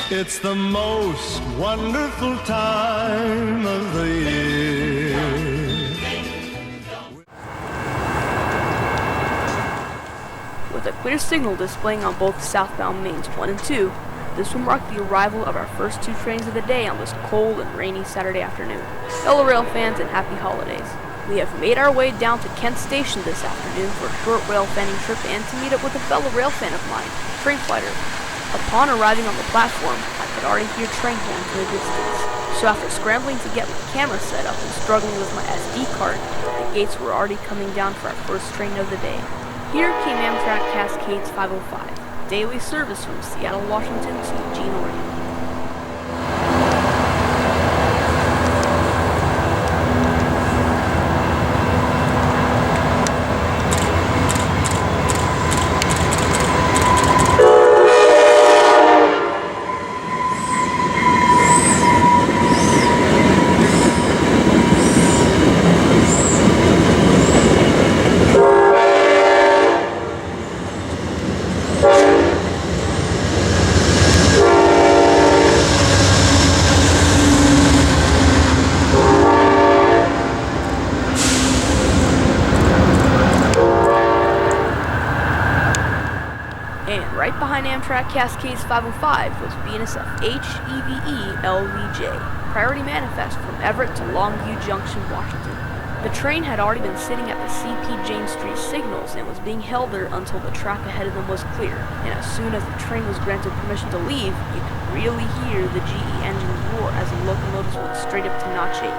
It's the most wonderful time of the year. With a clear signal displaying on both southbound mains 1 and 2, this will mark the arrival of our first 2 trains of the day on this cold and rainy Saturday afternoon. Fellow rail fans, and happy holidays. We have made our way down to Kent Station this afternoon for a short rail fanning trip and to meet up with a fellow rail fan of mine, Train Fighter. Upon arriving on the platform, I could already hear train horns in the distance. So after scrambling to get my camera set up and struggling with my SD card, the gates were already coming down for our first train of the day. Here came Amtrak Cascades 505, daily service from Seattle, Washington to Eugene, Oregon. And right behind Amtrak Cascades 505 was BNSF HEVE LVJ, Priority Manifest from Everett to Longview Junction, Washington. The train had already been sitting at the CP Jane Street signals and was being held there until the track ahead of them was clear, and as soon as the train was granted permission to leave, you could really hear the GE engines roar as the locomotives went straight up to Notch 8.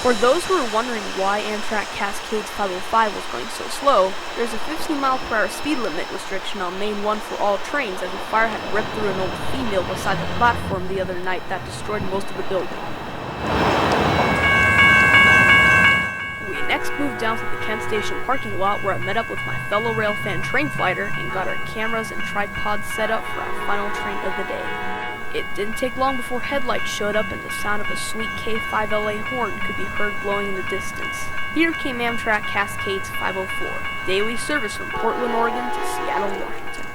For those who are wondering why Amtrak Cascades 505 was going so slow, there's a 15-mile-per-hour speed limit restriction on Main 1 for all trains, as a fire had ripped through an old female beside the platform the other night that destroyed most of the building. We next moved down to the Kent Station parking lot, where I met up with my fellow rail fan Train Fighter and got our cameras and tripods set up for our final train of the day. It didn't take long before headlights showed up and the sound of a sweet K5LA horn could be heard blowing in the distance. Here came Amtrak Cascades 504, daily service from Portland, Oregon to Seattle, Washington.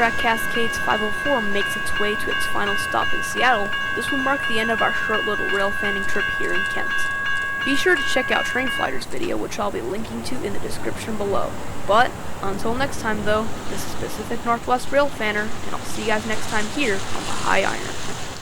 Amtrak Cascades 504 makes its way to its final stop in Seattle, this will mark the end of our short little rail fanning trip here in Kent. Be sure to check out Train Flighters video, which I'll be linking to in the description below. But, until next time though, this is Pacific Northwest Rail Fanner, and I'll see you guys next time here on the High Iron.